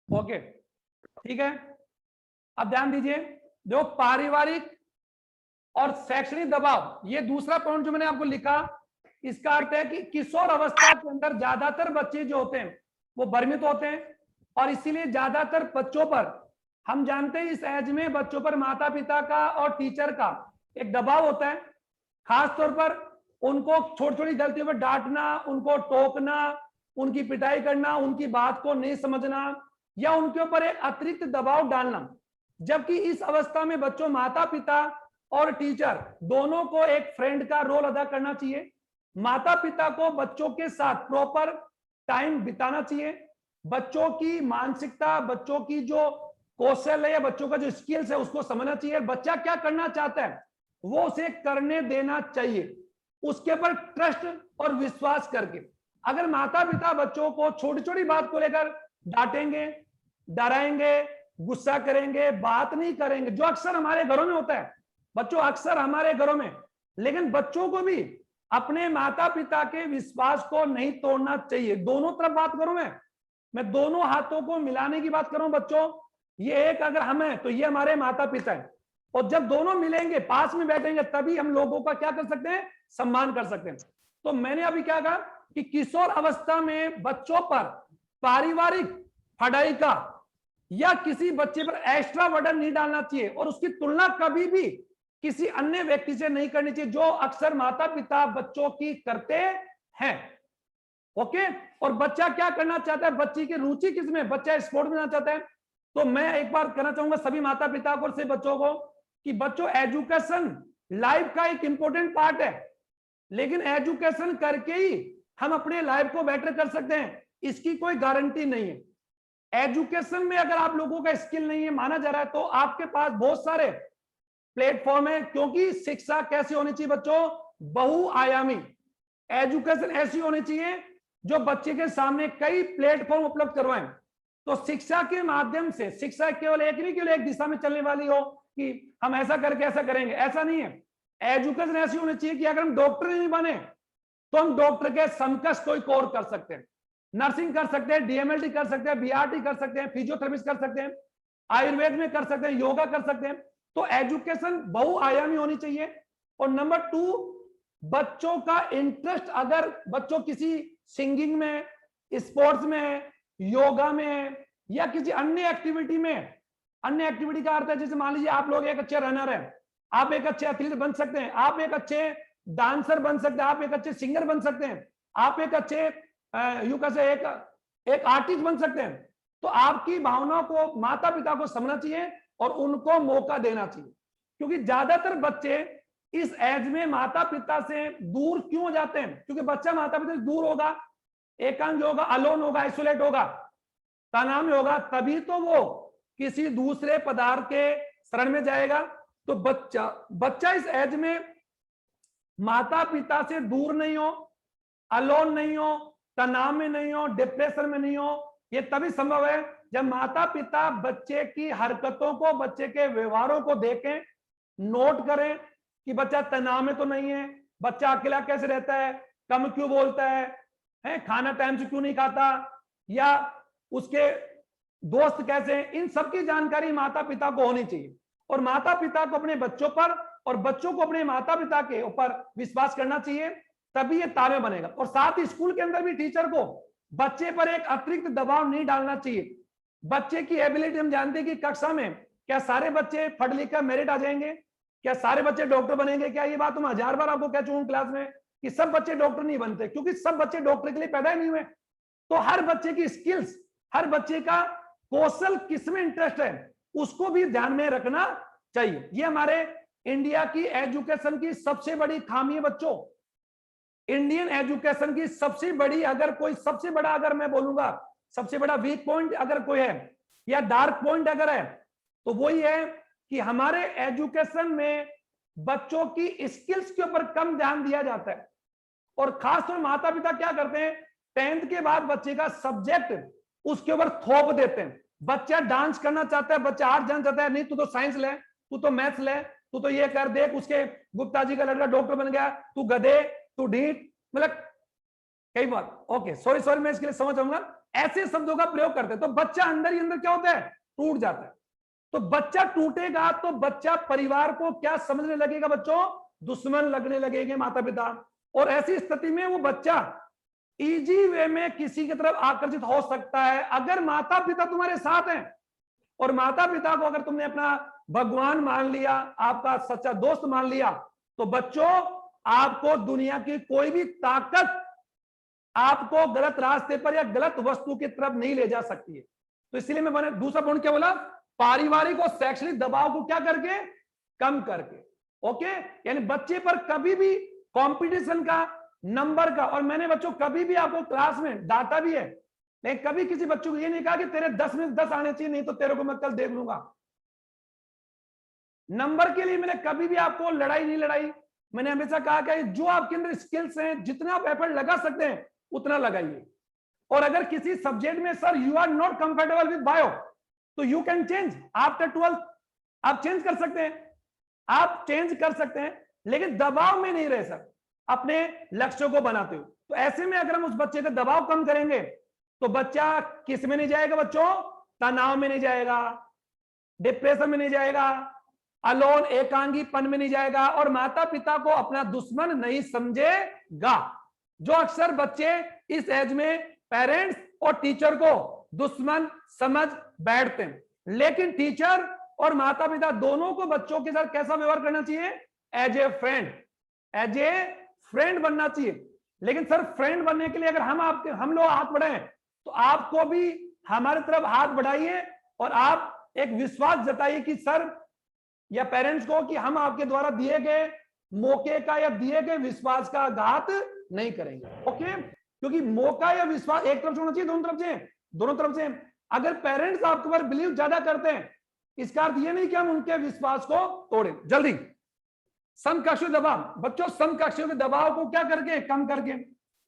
Okay, ठीक है। अब ध्यान दीजिए, जो पारिवारिक और शैक्षणिक दबाव, ये दूसरा पॉइंट जो मैंने आपको लिखा, इसका अर्थ है कि किशोर अवस्था के अंदर ज्यादातर बच्चे जो होते हैं वो भ्रमित होते हैं, और इसीलिए ज्यादातर बच्चों पर, हम जानते हैं इस एज में बच्चों पर माता पिता का और टीचर का एक दबाव होता है, खास तौर पर उनको छोटी छोटी गलतियों पर डांटना, उनको टोकना, उनकी पिटाई करना, उनकी बात को नहीं समझना, या उनके ऊपर एक अतिरिक्त दबाव डालना। जबकि इस अवस्था में बच्चों, माता पिता और टीचर दोनों को एक फ्रेंड का रोल अदा करना चाहिए। माता पिता को बच्चों के साथ प्रॉपर टाइम बिताना चाहिए, बच्चों की मानसिकता, बच्चों की जो कौशल है या बच्चों का जो स्किल्स है उसको समझना चाहिए, बच्चा क्या करना चाहता है वो उसे करने देना चाहिए, उसके ऊपर ट्रस्ट और विश्वास करके। अगर माता पिता बच्चों को छोटी छोटी बात को लेकर डांटेंगे, डराएंगे, गुस्सा करेंगे, बात नहीं करेंगे, जो अक्सर हमारे घरों में होता है, बच्चों अक्सर हमारे घरों में, लेकिन बच्चों को भी अपने माता पिता के विश्वास को नहीं तोड़ना चाहिए। दोनों तरफ बात करूं, मैं दोनों हाथों को मिलाने की बात करूं बच्चों। ये एक अगर हम हैं तो ये हमारे माता पिता है, और जब दोनों मिलेंगे, पास में बैठेंगे, तभी हम लोगों का क्या कर सकते हैं, सम्मान कर सकते हैं। तो मैंने अभी क्या कहा कि किशोर अवस्था में बच्चों पर पारिवारिक पढ़ाई का या किसी बच्चे पर एक्स्ट्रा बर्डन नहीं डालना चाहिए, और उसकी तुलना कभी भी किसी अन्य व्यक्ति से नहीं करनी चाहिए, जो अक्सर माता पिता बच्चों की करते हैं। ओके, और बच्चा क्या करना चाहता है, बच्ची की रुचि किसमें, बच्चा स्पोर्ट में जाना चाहता है। तो मैं एक बार कहना चाहूंगा सभी माता पिता को, से बच्चों को, कि बच्चों एजुकेशन लाइफ का एक इंपॉर्टेंट पार्ट है, लेकिन एजुकेशन करके ही हम अपने लाइफ को बेटर कर सकते हैं, इसकी कोई गारंटी नहीं है। एजुकेशन में अगर आप लोगों का स्किल नहीं है माना जा रहा है, तो आपके पास बहुत सारे प्लेटफॉर्म है, क्योंकि शिक्षा कैसी होनी चाहिए बच्चों, बहुआयामी। एजुकेशन ऐसी होनी चाहिए जो बच्चे के सामने कई प्लेटफॉर्म उपलब्ध करवाएं। तो शिक्षा के माध्यम से, शिक्षा केवल एक नहीं, केवल एक दिशा में चलने वाली हो कि हम ऐसा करके ऐसा करेंगे, ऐसा नहीं है। एजुकेशन ऐसी होनी चाहिए कि अगर हम डॉक्टर नहीं बने तो हम डॉक्टर के समकक्ष कोई कोर्स कर सकते हैं, नर्सिंग कर सकते हैं, डीएमएलटी कर सकते हैं, बीआरटी कर सकते हैं, फिजियोथेरेपिस्ट कर सकते हैं, आयुर्वेद में कर सकते हैं, योगा कर सकते हैं। तो एजुकेशन बहुआयामी होनी चाहिए। और नंबर 2, बच्चों का इंटरेस्ट, अगर बच्चों किसी सिंगिंग में, स्पोर्ट्स में, योगा में, या किसी अन्य एक्टिविटी में, अन्य एक्टिविटी का अर्थ है जैसे मान लीजिए आप लोग एक अच्छे रनर हैं, आप एक अच्छे एथलीट बन सकते हैं, आप एक अच्छे डांसर बन सकते हैं, आप एक अच्छे सिंगर बन सकते हैं, आप एक अच्छे यू कैसे एक आर्टिस्ट बन सकते हैं। तो आपकी भावनाओं को माता पिता को समझना चाहिए और उनको मौका देना चाहिए, क्योंकि ज्यादातर बच्चे इस एज में माता पिता से दूर क्यों हो जाते हैं, क्योंकि बच्चा माता पिता से दूर होगा, एकांत होगा, अलोन होगा, आइसोलेट होगा, तनाव में होगा, तभी तो वो किसी दूसरे पदार्थ के शरण में जाएगा। तो बच्चा इस एज में माता पिता से दूर नहीं हो, अलोन नहीं हो, तनाव में नहीं हो, डिप्रेशन में नहीं हो, ये तभी संभव है जब माता पिता बच्चे की हरकतों को, बच्चे के व्यवहारों को देखें, नोट करें कि बच्चा तनाव में तो नहीं है, बच्चा अकेला कैसे रहता है, कम क्यों बोलता है, खाना टाइम से क्यों नहीं खाता, या उसके दोस्त कैसे हैं। इन सब की जानकारी माता पिता को होनी चाहिए, और माता पिता को अपने बच्चों पर और बच्चों को अपने माता पिता के ऊपर विश्वास करना चाहिए, तभी ये तालमेल बनेगा। और साथ ही स्कूल के अंदर भी टीचर को बच्चे पर एक अतिरिक्त दबाव नहीं डालना चाहिए। बच्चे की एबिलिटी, हम जानते हैं कि कक्षा में क्या सारे बच्चे पढ़ लिख कर मेरिट आ जाएंगे, क्या सारे बच्चे डॉक्टर बनेंगे, क्या ये बात मैं 1000 बार आपको कह चुका हूं क्लास में कि सब बच्चे डॉक्टर नहीं बनते, क्योंकि सब बच्चे डॉक्टर के लिए पैदा ही नहीं हुए। तो हर बच्चे की स्किल्स, हर बच्चे का कौशल किसमें इंटरेस्ट है, उसको भी ध्यान में रखना चाहिए। ये हमारे इंडिया की एजुकेशन की सबसे बड़ी खामी है बच्चों। इंडियन एजुकेशन की सबसे बड़ी, अगर कोई सबसे बड़ा, अगर मैं बोलूंगा सबसे बड़ा वीक पॉइंट अगर कोई है या डार्क पॉइंट अगर है, तो वही है कि हमारे एजुकेशन में बच्चों की स्किल्स के ऊपर कम ध्यान दिया जाता है। और खासतौर माता पिता क्या करते हैं, 10th के बाद बच्चे का सब्जेक्ट उसके ऊपर थोप देते हैं। बच्चा डांस करना चाहता है, बच्चा आर्ट जानना चाहता है, नहीं तू तो साइंस ले, तू तो मैथ्स ले, तू तो ये कर, देख उसके गुप्ता जी का लड़का डॉक्टर बन गया, तू गधे, तू ढीठ, मतलब कई बार। ओके, सॉरी मैं इसके लिए समझ आऊंगा। ऐसे शब्दों का प्रयोग करते हैं, तो बच्चा अंदर ही अंदर क्या होता है, टूट जाता है। तो बच्चा टूटेगा तो बच्चा परिवार को क्या समझने लगेगा बच्चों, दुश्मन लगने लगेंगे माता पिता। और ऐसी स्थिति में वो बच्चा इजी वे में किसी की तरफ आकर्षित हो सकता है। अगर माता पिता तुम्हारे साथ हैं और माता पिता को अगर तुमने अपना भगवान मान लिया, आपका सच्चा दोस्त मान लिया, तो बच्चों आपको दुनिया की कोई भी ताकत आपको गलत रास्ते पर या गलत वस्तु की तरफ नहीं ले जा सकती है। तो इसलिए मैंने दूसरा पॉइंट क्या बोला, पारिवारिक और शैक्षणिक दबाव को क्या करके, कम करके। ओके, यानी बच्चे पर कभी भी कंपटीशन का, नंबर का, और मैंने बच्चों कभी भी आपको क्लास में डांटा भी है, लेकिन कभी किसी बच्चों को ये नहीं कहा कि तेरे 10 में 10 आने चाहिए, नहीं तो तेरे को मैं कल देख लूंगा। नंबर के लिए मैंने कभी भी आपको लड़ाई नहीं लड़ाई। मैंने हमेशा कहा कि जो आपके अंदर स्किल्स हैं, जितना आप एफर्ट लगा सकते हैं उतना लगाइए। और अगर किसी सब्जेक्ट में sir you are not comfortable with bio, तो यू कैन चेंज आफ्टर 12, आप चेंज कर सकते हैं, आप चेंज कर सकते हैं, लेकिन दबाव में नहीं रह सकते अपने लक्ष्यों को बनाते हो। तो ऐसे में अगर हम उस बच्चे का दबाव कम करेंगे तो बच्चा किस में नहीं जाएगा बच्चों, तनाव में नहीं जाएगा, डिप्रेशन में नहीं जाएगा, अलोन एकांगीपन में नहीं जाएगा, और माता पिता को अपना दुश्मन नहीं समझेगा। जो अक्सर बच्चे इस एज में पेरेंट्स और टीचर को दुश्मन समझ बैठते हैं, लेकिन टीचर और माता पिता दोनों को बच्चों के साथ कैसा व्यवहार करना चाहिए, as a friend, as a friend बनना चाहिए। लेकिन सर फ्रेंड बनने के लिए अगर हम लोग हाथ बढ़ाएं, तो आपको भी हमारी तरफ हाथ बढ़ाइए और आप एक विश्वास जताइए कि सर या पेरेंट्स को कि हम आपके द्वारा दिए गए मौके का या दिए गए विश्वास का घात नहीं करेंगे। ओके, क्योंकि मौका या विश्वास एक तरफ से होना चाहिए, दोनों तरफ से, दोनों तरफ से। अगर पेरेंट्स आपके ऊपर बिलीव ज्यादा करते हैं, इसका अर्थ ये नहीं कि हम उनके विश्वास को तोड़ें। जल्दी समकक्षीय दबाव, बच्चों समकक्षियों के दबाव को क्या करके, कम करके।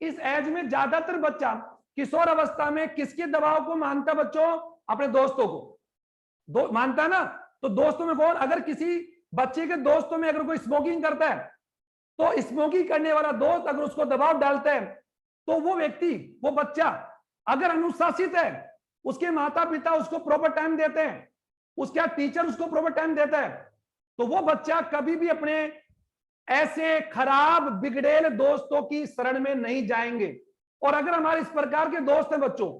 इस एज में ज्यादातर बच्चा किशोर अवस्था में किसके दबाव को मानता बच्चों, अपने दोस्तों को मानता है ना। तो दोस्तों में कौन, अगर किसी बच्चे के दोस्तों में अगर कोई स्मोकिंग करता है, तो स्मोकिंग करने वाला दोस्त अगर उसको दबाव डालता है, तो वो व्यक्ति, वो बच्चा अगर अनुशासित है, उसके माता पिता उसको प्रॉपर टाइम देते हैं, उसका टीचर उसको प्रॉपर टाइम देता है, तो वो बच्चा कभी भी अपने ऐसे खराब बिगड़ेल दोस्तों की शरण में नहीं जाएंगे। और अगर हमारे इस प्रकार के दोस्त हैं बच्चों,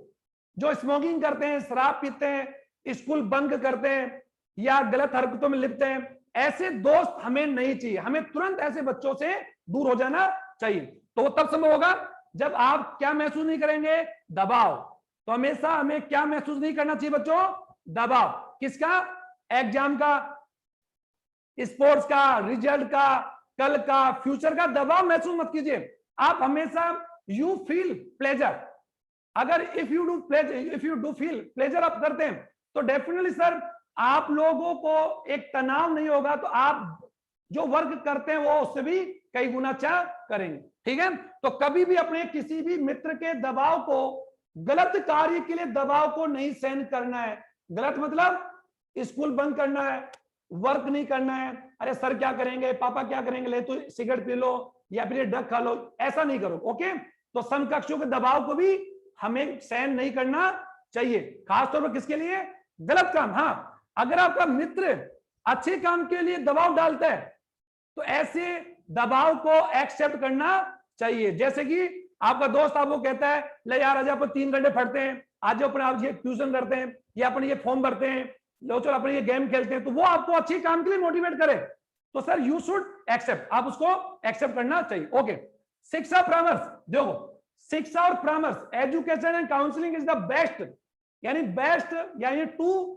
जो स्मोकिंग करते हैं, शराब पीते हैं, स्कूल बंक करते हैं या गलत हरकतों में लिप्त हैं, ऐसे दोस्त हमें नहीं चाहिए। हमें तुरंत ऐसे बच्चों से दूर हो जाना चाहिए। तो वो तब संभव होगा जब आप क्या महसूस नहीं करेंगे, दबाव। तो हमेशा हमें क्या महसूस नहीं करना चाहिए बच्चों, दबाव। किसका, एग्जाम का, स्पोर्ट्स का, रिजल्ट का, कल का, फ्यूचर का दबाव महसूस मत कीजिए। आप हमेशा यू फील प्लेजर। अगर if you do feel pleasure आप करते हैं, तो डेफिनेटली सर आप लोगों को एक तनाव नहीं होगा, तो आप जो वर्क करते हैं वो उससे भी कई गुना अच्छा करेंगे। ठीक है, तो कभी भी अपने किसी भी मित्र के दबाव को, गलत कार्य के लिए दबाव को नहीं सहन करना है। गलत मतलब स्कूल बंद करना है, वर्क नहीं करना है, अरे सर क्या करेंगे, पापा क्या करेंगे, ले तो सिगरेट पी लो या फिर ड्रग खा लो, ऐसा नहीं करो। ओके, तो समकक्षों के दबाव को भी हमें सहन नहीं करना चाहिए, खासतौर पर किसके लिए, गलत काम। हाँ, अगर आपका मित्र अच्छे काम के लिए दबाव डालता है, तो ऐसे दबाव को एक्सेप्ट करना चाहिए। जैसे कि आपका दोस्त आपको कहता है, ले यार आज अपन 3 घंटे पढ़ते हैं, आज अपने आप ये ट्यूशन करते हैं या अपन ये फॉर्म भरते हैं, लो चलो अपन ये गेम खेलते हैं, तो वो आपको अच्छे काम के लिए मोटिवेट करे, तो सर यू शुड एक्सेप्ट, आप उसको एक्सेप्ट करना चाहिए। ओके, शिक्षा परामर्श, देखो शिक्षा और परामर्श, education and counselling is the best, यानी बेस्ट, यानी to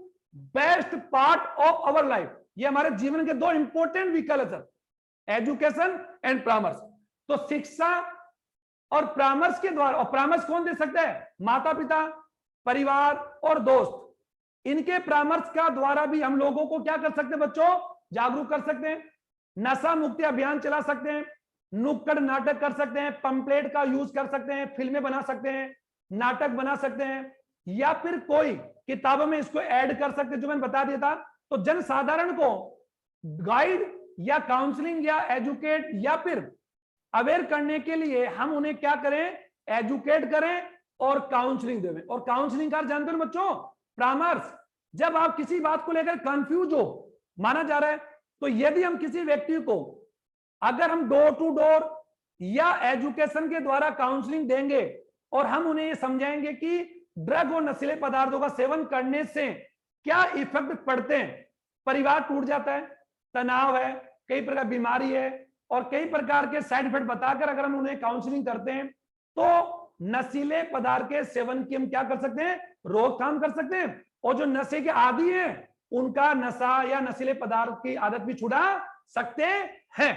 best part of our life. ये हमारे जीवन के 2 इंपॉर्टेंट व्हीकल है सर, एजुकेशन एंड परामर्श। तो शिक्षा और परामर्श के द्वारा, और परामर्श कौन दे सकता है, माता पिता, परिवार और दोस्त। इनके परामर्श का द्वारा भी हम लोगों को क्या कर सकते हैं बच्चों, जागरूक कर सकते हैं, नशा मुक्ति अभियान चला सकते हैं, नुक्कड़ नाटक कर सकते हैं, पंपलेट का यूज कर सकते हैं, फिल्में बना सकते हैं, नाटक बना सकते हैं, या फिर कोई किताबों में इसको ऐड कर सकते हैं, जो मैंने बता दिया था। तो जन साधारण को गाइड या काउंसलिंग या एजुकेट या फिर अवेयर करने के लिए हम उन्हें क्या करें, एजुकेट करें और काउंसलिंग देवे। और काउंसलिंग का जानते हो बच्चों, परामर्श। जब आप किसी बात को लेकर कंफ्यूज हो माना जा रहा है, तो यदि हम किसी व्यक्ति को अगर हम डोर टू डोर या एजुकेशन के द्वारा काउंसलिंग देंगे और हम उन्हें ये समझाएंगे कि ड्रग और नशीले पदार्थों का सेवन करने से क्या इफेक्ट पड़ते हैं, परिवार टूट जाता है, तनाव है, कई प्रकार बीमारी है और कई प्रकार के साइड इफेक्ट बताकर अगर हम उन्हें काउंसलिंग करते हैं तो नशीले पदार्थ के सेवन की हम क्या कर सकते हैं, रोकथाम कर सकते हैं। और जो नशे के आदी हैं उनका नशा या नशीले पदार्थ की आदत भी छुड़ा सकते हैं।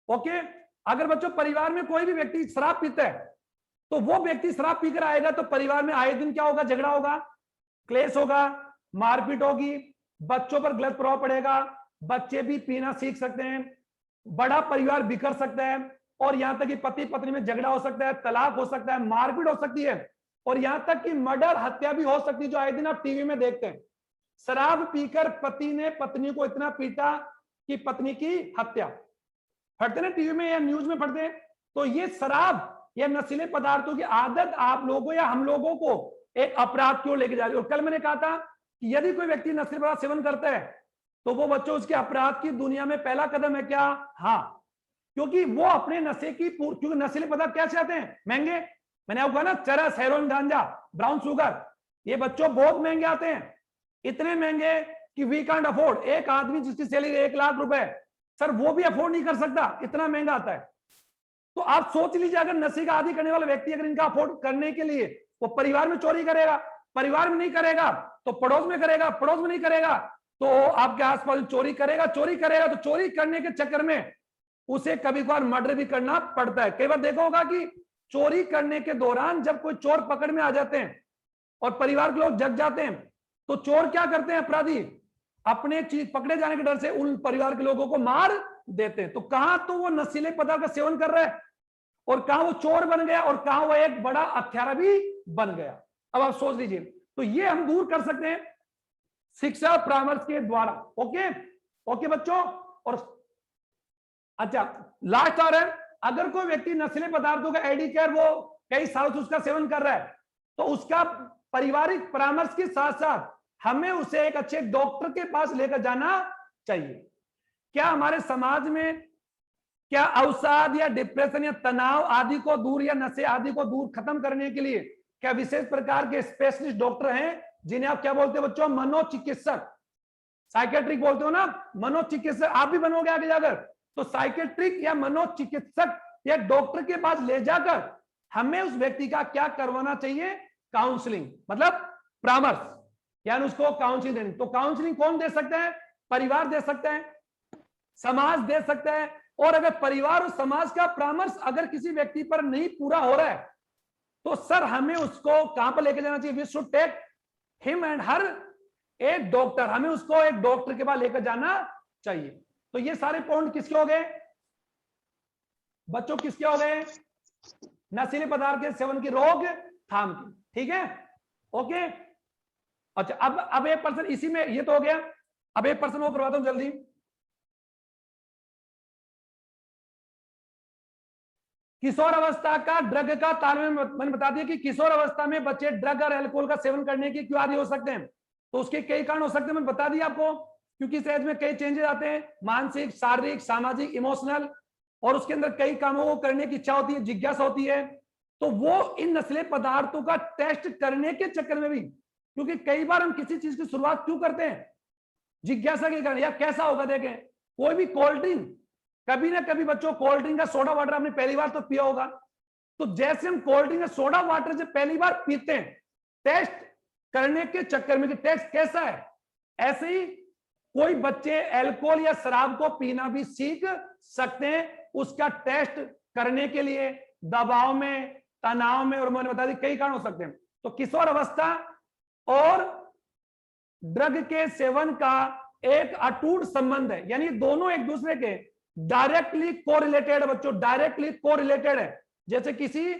ओके, अगर बच्चों परिवार में कोई भी व्यक्ति शराब पीता है तो वो व्यक्ति शराब पीकर आएगा तो परिवार में आए दिन क्या होगा, झगड़ा होगा, क्लेश होगा, मारपीट होगी, बच्चों पर गलत प्रभाव पड़ेगा, बच्चे भी पीना सीख सकते हैं, बड़ा परिवार बिखर सकता है और यहां तक कि पति पत्नी में झगड़ा हो सकता है, तलाक हो सकता है, मारपीट हो सकती है और यहां तक कि मर्डर, हत्या भी हो सकती है, जो आए दिन आप टीवी में देखते हैं। शराब पीकर पति ने पत्नी को इतना पीटा कि पत्नी की हत्या, पढ़ते ना टीवी में या न्यूज में पढ़ते हैं। तो ये शराब या नशीले पदार्थों की आदत आप लोगों या हम लोगों को एक अपराध की ओर लेके जा रही है। और कल मैंने कहा था कि यदि कोई व्यक्ति नशीले पदार्थ सेवन करता है तो वो बच्चों उसके अपराध की दुनिया में पहला कदम है क्या, हाँ, क्योंकि वो अपने नशे की, क्योंकि नशीले पदार्थ क्या चाहते हैं, महंगे। मैंने आपको कहा ना, चरस, हेरोइन, गांजा, ब्राउन शुगर, ये बच्चों बहुत महंगे आते हैं, इतने महंगे कि वी कांट अफोर्ड। एक आदमी जिसकी सैलरी 1 लाख रुपए, सर वो भी अफोर्ड नहीं कर सकता, इतना महंगा आता है। तो आप सोच लीजिए, अगर नशे का आदी करने वाला व्यक्ति अगर इनका अफोर्ड करने के लिए वो परिवार में चोरी करेगा, परिवार में नहीं करेगा तो पड़ोस में करेगा, पड़ोस में नहीं करेगा तो आपके आसपास चोरी करेगा, चोरी करेगा तो चोरी करने के चक्कर में उसे कभी कभार मर्डर भी करना पड़ता है। कई बार देखा होगा कि चोरी करने के दौरान जब कोई चोर पकड़ में आ जाते हैं और परिवार के लोग जग जाते हैं तो चोर क्या करते हैं, अपराधी अपने चीज पकड़े जाने के डर से उन परिवार के लोगों को मार देते हैं। तो कहां तो वो नशीले पदार्थ का सेवन कर रहा है और कहां वो चोर बन गया और कहां वो एक बड़ा हत्यारा भी बन गया। अब आप सोच लीजिए, तो ये हम दूर कर सकते हैं शिक्षा परामर्श के द्वारा। ओके ओके बच्चों। और अच्छा, लास्ट आ रहा है, अगर कोई व्यक्ति नशीले पदार्थों का एडिक्ट है, वो कई सालों से उसका सेवन कर रहा है, तो उसका पारिवारिक परामर्श के साथ साथ हमें उसे एक अच्छे डॉक्टर के पास लेकर जाना चाहिए। क्या हमारे समाज में क्या अवसाद या डिप्रेशन या तनाव आदि को दूर या नशे आदि को दूर खत्म करने के लिए क्या विशेष प्रकार के स्पेशलिस्ट डॉक्टर हैं, जिन्हें आप क्या बोलते हो बच्चों, मनोचिकित्सक, साइकेट्रिक बोलते हो ना, मनोचिकित्सक आप भी बनोगे आगे जाकर। तो साइकेट्रिक या मनोचिकित्सक या डॉक्टर के पास ले जाकर हमें उस व्यक्ति का क्या करवाना चाहिए, काउंसलिंग, मतलब परामर्श, यानी उसको काउंसलिंग देनी। तो काउंसलिंग कौन दे सकता है, परिवार दे सकता है, समाज दे सकता है। और अगर परिवार और समाज का परामर्श अगर किसी व्यक्ति पर नहीं पूरा हो रहा है तो सर हमें उसको कहां पर लेकर जाना चाहिए, we should take him and her a doctor, हमें उसको एक डॉक्टर के पास लेकर जाना चाहिए। तो ये सारे पॉइंट किसके हो गए बच्चों, किसके हो गए, नशीले पदार्थ के सेवन की रोकथाम की, ठीक है। ओके, अच्छा अब 1% इसी में ये तो हो गया। अब 1% वो करवाता हूं जल्दी। किशोर अवस्था का ड्रग का तालमेल, मैंने बता दिया कि किशोर अवस्था में बच्चे ड्रग और अल्कोहल का सेवन करने के क्यों आदी हो सकते हैं। तो उसके कई कारण हो सकते हैं, मैंने बता दिया आपको, क्योंकि इस एज में कई चेंजेस आते हैं, मानसिक, शारीरिक, सामाजिक, इमोशनल, और उसके अंदर कई कामों को करने की इच्छा होती है, जिज्ञासा होती है। तो वो इन नशीले पदार्थों का टेस्ट करने के चक्कर में भी, क्योंकि कई बार हम किसी चीज की शुरुआत क्यों करते हैं, जिज्ञासा के कारण, यार कैसा होगा देखें। कोई भी कोल्ड ड्रिंक, कभी ना कभी बच्चों कोल्ड ड्रिंक का सोडा वाटर आपने पहली बार तो पिया होगा। तो जैसे हम कोल्ड ड्रिंक का सोडा वाटर जब पहली बार पीते हैं टेस्ट करने के चक्कर में कि टेस्ट कैसा है, ऐसे ही कोई बच्चे अल्कोहल या शराब को पीना भी सीख सकते हैं, उसका टेस्ट करने के लिए दबाव में, तनाव में, और मैंने बता दी कई कारण हो सकते हैं। तो किशोर अवस्था और ड्रग के सेवन का एक अटूट संबंध है, यानी दोनों एक दूसरे के डायरेक्टली कोरिलेटेड बच्चों, डायरेक्टली कोरिलेटेड है। जैसे किसी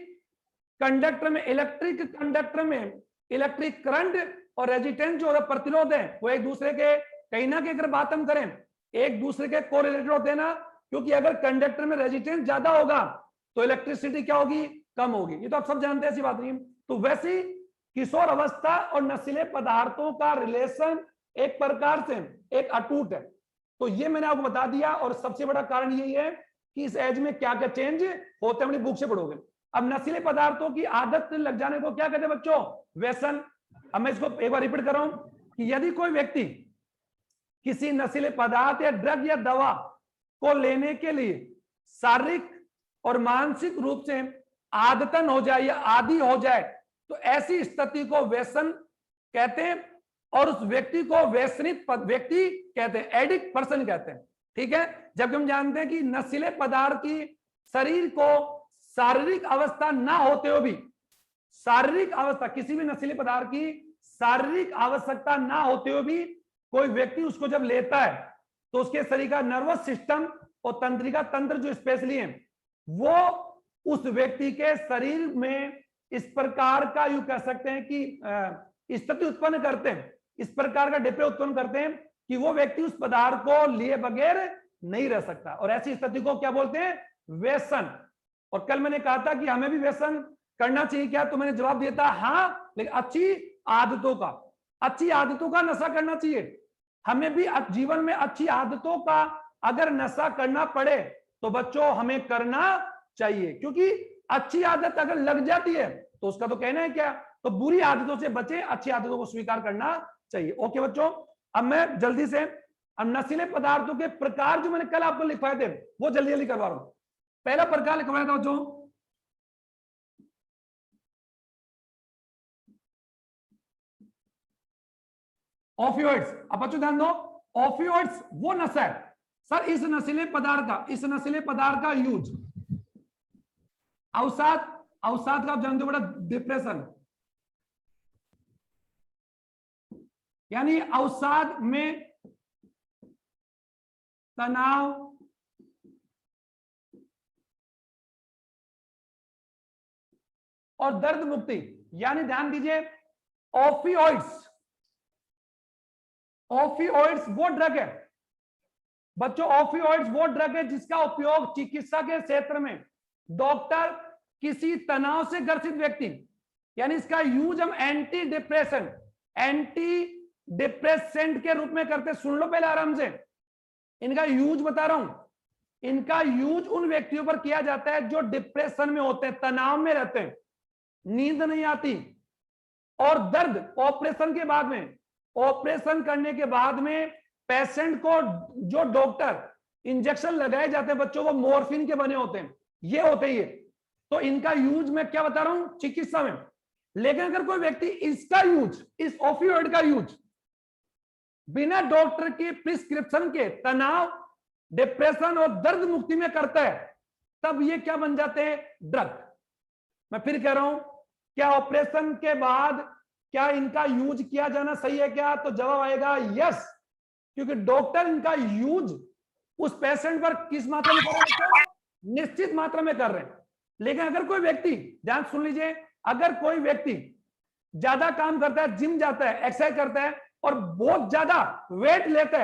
कंडक्टर में, इलेक्ट्रिक कंडक्टर में इलेक्ट्रिक करंट और रेजिस्टेंस जो प्रतिरोध है वो एक दूसरे के कहीं ना कहीं अगर बात हम करें एक दूसरे के कोरिलेटेड होते हैं ना, क्योंकि अगर कंडक्टर में रेजिस्टेंस ज्यादा होगा तो इलेक्ट्रिसिटी क्या होगी, कम होगी। ये तो आप सब जानते हैं, ऐसी बात नहीं। तो वैसी किशोर अवस्था और नशीले पदार्थों का रिलेशन एक प्रकार से एक अटूट है। तो ये मैंने आपको बता दिया, और सबसे बड़ा कारण यही है कि इस एज में क्या क्या चेंज होते हैं, अपनी बुक से पढ़ोगे। अब नशीले पदार्थों की आदत लग जाने को क्या कहते हैं बच्चों? व्यसन। अब मैं इसको एक बार रिपीट कर रहा हूं कि यदि कोई व्यक्ति किसी नशीले पदार्थ या ड्रग या दवा को लेने के लिए शारीरिक और मानसिक रूप से आदतन हो जाए या आदी हो जाए, तो ऐसी स्थिति को व्यसन कहते हैं, और उस व्यक्ति को व्यसनित व्यक्ति कहते हैं, एडिक्ट पर्सन कहते हैं। ठीक है, जबकि हम जानते हैं कि नशीले पदार्थ की शरीर को शारीरिक अवस्था ना होते हुए भी, शारीरिक अवस्था किसी भी नशीले पदार्थ की शारीरिक आवश्यकता ना होते हुए भी कोई व्यक्ति उसको जब लेता है तो उसके शरीर का नर्वस सिस्टम और तंत्रिका तंत्र जो स्पेशली है वो उस व्यक्ति के शरीर में इस प्रकार का यूं कह सकते हैं कि स्थिति उत्पन्न करते हैं, इस प्रकार का डिप्रेशन उत्पन्न करते हैं कि वो व्यक्ति उस पदार्थ को लिए बगैर नहीं रह सकता, और ऐसी स्थिति को क्या बोलते हैं? व्यसन। और कल मैंने कहा था कि हमें भी व्यसन करना चाहिए क्या, तो मैंने जवाब दिया था हाँ, लेकिन अच्छी आदतों का नशा करना चाहिए। हमें भी जीवन में अच्छी आदतों का अगर नशा करना पड़े तो बच्चों हमें करना चाहिए, क्योंकि अच्छी आदत अगर लग जाती है तो उसका तो कहना है क्या, तो बुरी आदतों से बचे, अच्छी आदतों को स्वीकार करना चाहिए। ओके बच्चों, अब मैं जल्दी से अब नशीले पदार्थों के प्रकार जो मैंने कल आपको लिखवाए थे वो जल्दी जल्दी करवा रहा हूं। पहला प्रकार लिखवाया था बच्चों ऑपियोइड्स। अब बच्चों ध्यान दो, ऑपियोइड्स वो नशा है सर, इस नशीले पदार्थ का यूज अवसाद का आप जानते हो बड़ा डिप्रेशन, यानी अवसाद में तनाव और दर्द मुक्ति, यानी ध्यान दीजिए ऑपियोइड्स वो ड्रग है बच्चों, ऑपियोइड्स वो ड्रग है जिसका उपयोग चिकित्सा के क्षेत्र में डॉक्टर किसी तनाव से ग्रसित व्यक्ति, यानी इसका यूज हम एंटी डिप्रेसेंट के रूप में करते। सुन लो पहले आराम से, इनका यूज बता रहा हूं। इनका यूज उन व्यक्तियों पर किया जाता है जो डिप्रेशन में होते हैं, तनाव में रहते हैं, नींद नहीं आती, और दर्द ऑपरेशन करने के बाद में पेशेंट को जो डॉक्टर इंजेक्शन लगाए जाते हैं बच्चों, वो मॉर्फिन के बने होते हैं, ये होते ही है। तो इनका यूज मैं क्या बता रहा हूं, चिकित्सा में। लेकिन अगर कोई व्यक्ति इसका यूज, इस ऑपियोइड का यूज बिना डॉक्टर की प्रिस्क्रिप्शन के तनाव, डिप्रेशन और दर्द मुक्ति में करता है, तब ये क्या बन जाते हैं? ड्रग। मैं फिर कह रहा हूं, क्या ऑपरेशन के बाद क्या इनका यूज किया जाना सही है क्या? तो जवाब आएगा यस, क्योंकि डॉक्टर इनका यूज उस पेशेंट पर किस मात्रा में कर रहे हैं? निश्चित मात्रा में कर रहे हैं। लेकिन अगर कोई व्यक्ति, ध्यान सुन लीजिए, अगर कोई व्यक्ति ज्यादा काम करता है, जिम जाता है, एक्सरसाइज करता है और बहुत ज्यादा वेट लेता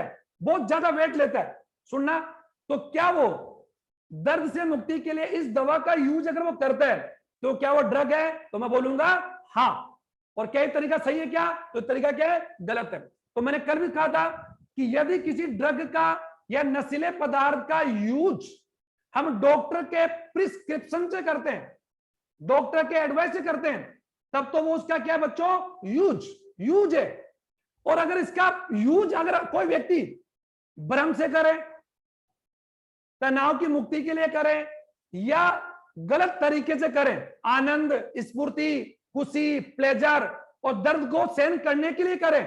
है, सुनना, तो क्या वो दर्द से मुक्ति के लिए इस दवा का यूज अगर वो करता है तो क्या वो ड्रग है? तो मैं बोलूंगा हाँ। और क्या तरीका सही है क्या? तो तरीका क्या है? गलत है। तो मैंने कल भी कहा था कि यदि किसी ड्रग का या नशीले पदार्थ का यूज हम डॉक्टर के प्रिस्क्रिप्शन से करते हैं, डॉक्टर के एडवाइस से करते हैं, तब तो वो उसका क्या बच्चों? यूज है। और अगर इसका यूज अगर कोई व्यक्ति भ्रम से करे, तनाव की मुक्ति के लिए करे, या गलत तरीके से करे, आनंद, स्फूर्ति, खुशी, प्लेजर और दर्द को सहन करने के लिए करे,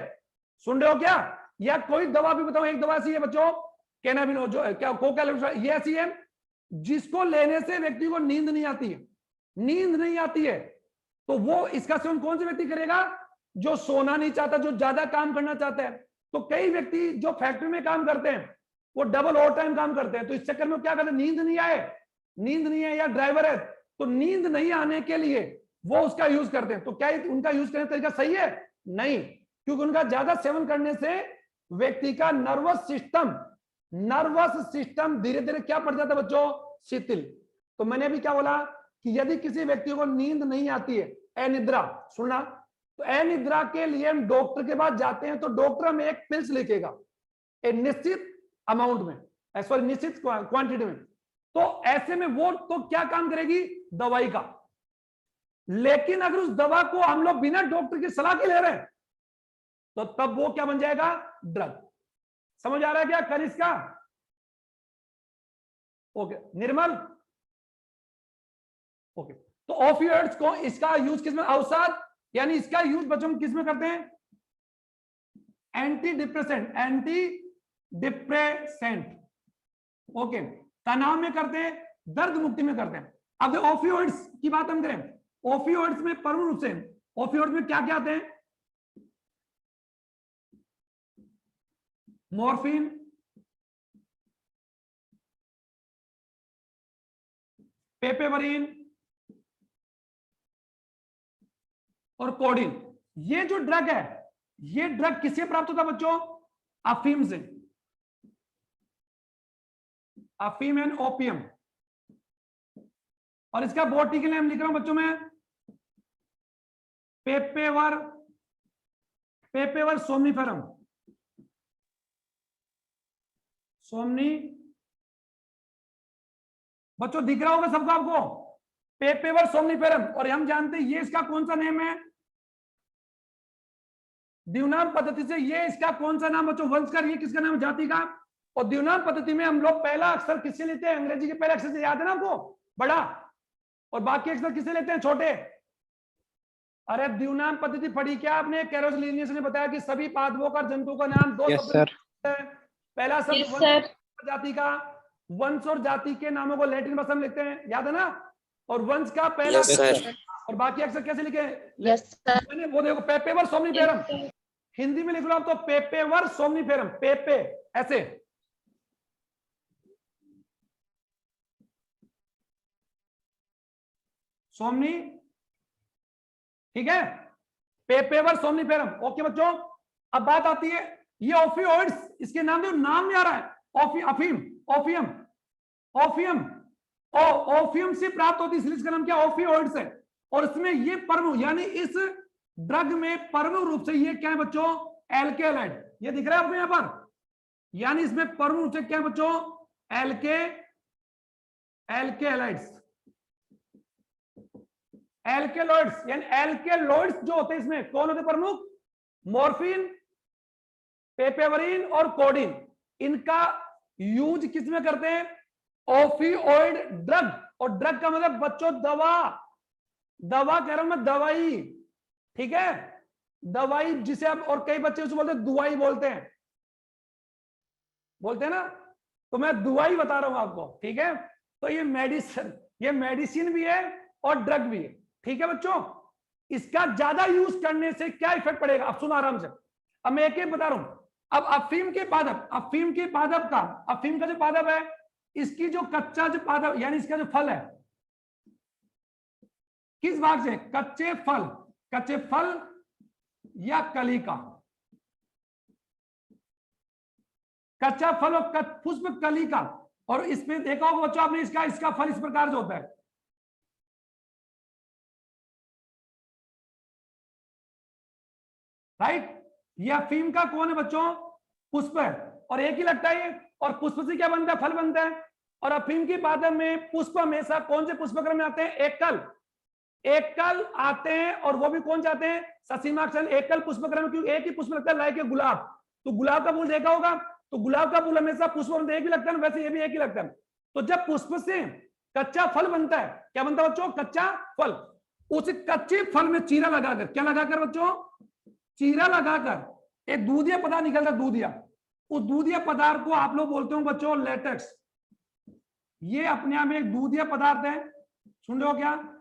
सुन रहे हो क्या? या कोई दवा भी बताओ, एक दवा ऐसी है बच्चों, कैनाबिनो, जो क्या कोकालेप्स, ये ऐसी है जिसको लेने से व्यक्ति को नींद नहीं आती है, तो वो इसका सेवन कौन से व्यक्ति करेगा? जो सोना नहीं चाहता, जो ज्यादा काम करना चाहता है। तो कई व्यक्ति जो फैक्ट्री में काम करते हैं वो डबल ओवर टाइम काम करते हैं, तो इस चक्कर में क्या करते हैं? नींद नहीं है, या ड्राइवर है तो नींद नहीं आने के लिए वो उसका यूज करते हैं। तो क्या उनका यूज करने का तरीका सही है? नहीं, क्योंकि उनका ज्यादा सेवन करने से व्यक्ति का नर्वस सिस्टम धीरे धीरे क्या पड़ जाता है बच्चों? शिथिल। तो मैंने भी क्या बोला कि यदि किसी व्यक्ति को नींद नहीं आती है, अनिद्रा, सुनना, तो अनिद्रा के लिए हम डॉक्टर के पास जाते हैं तो डॉक्टर हमें एक पिल्स लिखेगा एक निश्चित अमाउंट में, सॉरी निश्चित क्वांटिटी में, तो ऐसे में वो तो क्या काम करेगी, दवाई का। लेकिन अगर उस दवा को हम लोग बिना डॉक्टर की सलाह के ले रहे हैं तो तब वो क्या बन जाएगा, ड्रग। समझ आ रहा है क्या कनिष्का? ओके निर्मल, ओके। तो ओपियोइड्स को, इसका यूज किसमें, औषध, यानी इसका यूज बच्चों किस में करते हैं, anti depressant, anti depressant, okay, तनाव में करते हैं, दर्द मुक्ति में करते हैं। अब ओपियोइड्स की बात हम करें, ओपियोइड्स में परम रूप से ओपियोइड्स में क्या क्या आते हैं, मॉर्फिन, पेपेवरीन और कोडीन। ये जो ड्रग है, ये ड्रग किससे प्राप्त होता है बच्चों, अफीम से, अफीम एंड ओपियम। और इसका बॉटनी के लिए हम लिख रहा हूं बच्चों में पेपेवर, पेपेवर सोमनीफेरम, सोमनी, बच्चों दिख रहा होगा सबको आपको, पेपेवर सोमनीफेरम। और हम जानते हैं ये इसका कौन सा नेम है, द्विनाम पद्धति से ये इसका कौन सा नाम बच्चों, वंश का, ये किसका नाम, जाति का। और द्विनाम पद्धति में हम लोग पहला अक्षर किससे लेते हैं, अंग्रेजी के पहले अक्षर से, याद है ना आपको, बड़ा, और बाकी अक्षर किससे लेते हैं, छोटे। अरे द्विनाम पद्धति पढ़ी क्या आपने, कैरोस लिनियस ने बताया कि सभी पादपों का, जंतुओं का नाम दो शब्द है। पहला शब्द वंश जाति का, वंश और जाति के नामों को लैटिन भाषा में लिखते हैं, याद है ना। और वंश का पहला और बाकी अक्षर कैसे लिखे, मैंने वो देखो, पेपेवर सोमनीफेरम, हिंदी में लिख रहा हूं तो पेपेवर सोमनीफेरम, पेपे ऐसे, सोमनी, ठीक है, पेपेवर सोमनीफेरम। ओके बच्चों, अब बात आती है ये ओपियोइड्स, इसके नाम देखो, नाम नहीं आ रहा है, अफीम, ओपियम, ओपियम, ओपियम से प्राप्त होती है, इसलिए इसका नाम क्या, ओपियोइड्स है। और इसमें ये परमाणु, यानी इस ड्रग में परमाणु रूप से ये क्या है बच्चों, एल्केलाइड, ये दिख रहा है आपको यहां पर, यानी इसमें परमाणु रूप से क्या है बच्चों, एल्केलाइड्स, एल्केलॉइड्स, यानी एल्केलॉइड्स जो होते हैं इसमें कौन होते प्रमुख, मॉर्फिन, पेपेवरीन और कोडीन। इनका यूज किस में करते हैं, ओपियोइड ड्रग। और ड्रग का मतलब बच्चों दवा, दवा कह रहा हूं मैं, दवाई, ठीक है, दवाई जिसे आप, और कई बच्चे उसे बोलते हैं दुआई, बोलते हैं ना, तो मैं दुआई बता रहा हूं आपको, ठीक है। तो ये मेडिसिन भी है और ड्रग भी है, ठीक है बच्चों। इसका ज्यादा यूज करने से क्या इफेक्ट पड़ेगा, अब सुनो आराम से, अब मैं एक बता रहा हूं। अब अफीम के पादप, अफीम के पादप का, अफीम का जो पादप है, इसकी जो कच्चा जो पादप, यानी इसका जो फल है, किस भाग से, कच्चे फल या कली का, कच्चा फल और पुष्प कली का। और इसमें देखा होगा बच्चों आपने, इसका फल इस प्रकार से होता है, राइट। ये अफीम का कौन है बच्चों, पुष्प है, और एक ही लगता है ये, और पुष्प से क्या बनता है, फल बनता है। और अफीम की पादप में पुष्प हमेशा कौन से पुष्पक्रम में आते हैं, एकल आते हैं, और वो भी कौन जाते हैं, ससीमाक्षर, एकल पुष्पक्रम, क्योंकि एक ही पुष्प लगता है, लाइक गुलाब। तो गुलाब का फूल देखा होगा, तो गुलाब का फूल हमेशा पुष्प में एक ही लगता है, वैसे ये भी एक ही लगता है। तो जब पुष्प से कच्चा फल बनता है, क्या बनता है बच्चों, कच्चा फल, उस कच्चे फल में चीरा लगाकर, क्या लगाकर बच्चों, चीरा लगाकर एक दूधिया पदार्थ निकलता है, दूधिया, उस दूधिया पदार्थ को आप लोग बोलते हो बच्चों लेटेक्स। ये अपने आप में एक दूधिया पदार्थ है, सुन रहे हो क्या,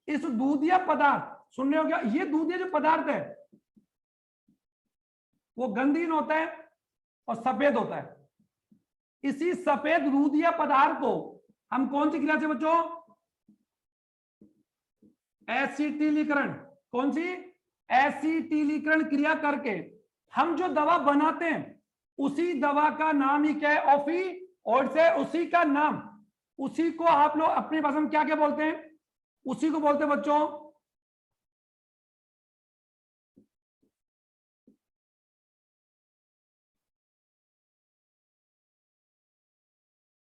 इस दूधिया पदार्थ, सुन रहे हो क्या, ये दूधिया जो पदार्थ है वो गंधहीन होता है और सफेद होता है। इसी सफेद दूधिया पदार्थ को हम कौन सी क्रिया से बच्चों, एसिटिलीकरण, कौन सी, एसिटिलीकरण क्रिया करके हम जो दवा बनाते हैं, उसी दवा का नाम ही क्या है, ओपियोइड्स है, उसी का नाम, उसी को आप लोग अपनी भाषा में क्या क्या बोलते हैं, उसी को बोलते हैं बच्चों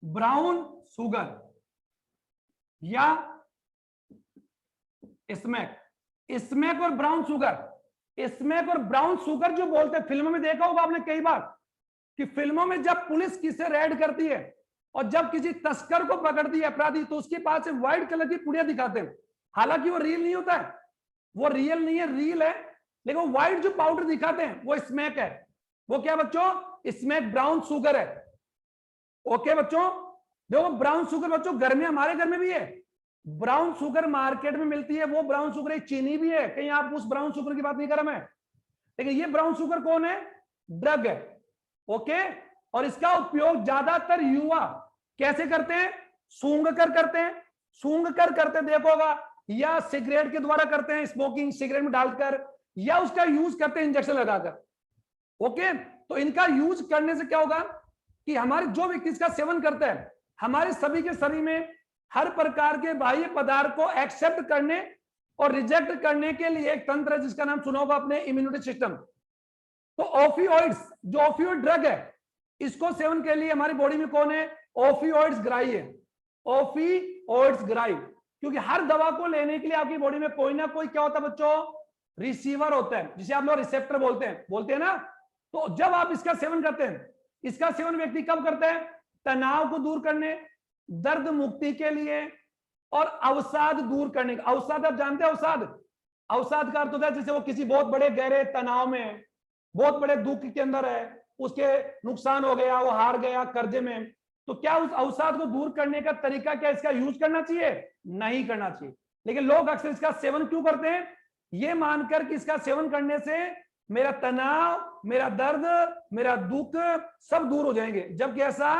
ब्राउन शुगर या स्मैक। स्मैक और ब्राउन शुगर, स्मैक और ब्राउन शुगर जो बोलते हैं, फिल्मों में देखा होगा आपने कई बार कि फिल्मों में जब पुलिस किसे रेड करती है और जब किसी तस्कर को पकड़ती है अपराधी, तो उसके पास व्हाइट कलर की पुड़िया दिखाते हैं। हालांकि वो रियल नहीं होता है, वो रियल नहीं है, रियल है, लेकिन वो व्हाइट जो पाउडर दिखाते हैं वो स्मैक है। वो क्या बच्चों? स्मैक ब्राउन शुगर है। ओके बच्चों, देखो ब्राउन शुगर बच्चों घर में, हमारे घर में भी है ब्राउन शुगर, मार्केट में मिलती है। वो ब्राउन शुगर एक चीनी भी है, कहीं आप उस ब्राउन शुगर की बात नहीं कर रहा मैं, लेकिन ये ब्राउन शुगर कौन है? ड्रग है। ओके, और इसका उपयोग ज्यादातर युवा कैसे करते हैं? सूंघ कर करते हैं, सूंघ कर करते देखोगा, या सिगरेट के द्वारा करते हैं, स्मोकिंग सिगरेट में डालकर, या उसका यूज करते हैं इंजेक्शन लगाकर। ओके, तो इनका यूज करने से क्या होगा कि हमारे जो व्यक्ति इसका सेवन करता है, हमारे सभी के शरीर में हर प्रकार के बाह्य पदार्थ को एक्सेप्ट करने और रिजेक्ट करने के लिए एक तंत्र है जिसका नाम सुना होगा अपने, इम्यूनिटी सिस्टम। तो ओपियोइड्स, जो ओपियोइड ड्रग है, इसको सेवन के लिए हमारी बॉडी में कौन है? ओपियोइड्स ग्राही है, ओपियोइड्स ग्राही। क्योंकि हर दवा को लेने के लिए आपकी बॉडी में कोई ना कोई क्या होता है बच्चों? रिसीवर होता है, जिसे आप लोग रिसेप्टर बोलते हैं ना। तो जब आप इसका सेवन करते हैं, इसका सेवन व्यक्ति कब करता है? तनाव को दूर करने, दर्द मुक्ति के लिए, और अवसाद दूर करने। अवसाद आप जानते हैं? अवसाद का अर्थ होता है जैसे वो किसी बहुत बड़े गहरे तनाव में, बहुत बड़े दुख के अंदर है, उसके नुकसान हो गया, वो हार गया कर्जे में, तो क्या उस अवसाद को दूर करने का तरीका क्या इसका यूज करना चाहिए? नहीं करना चाहिए। लेकिन लोग अक्सर इसका सेवन क्यों करते हैं? ये मानकर कि इसका सेवन करने से मेरा तनाव, मेरा दर्द, मेरा दुख सब दूर हो जाएंगे, जबकि ऐसा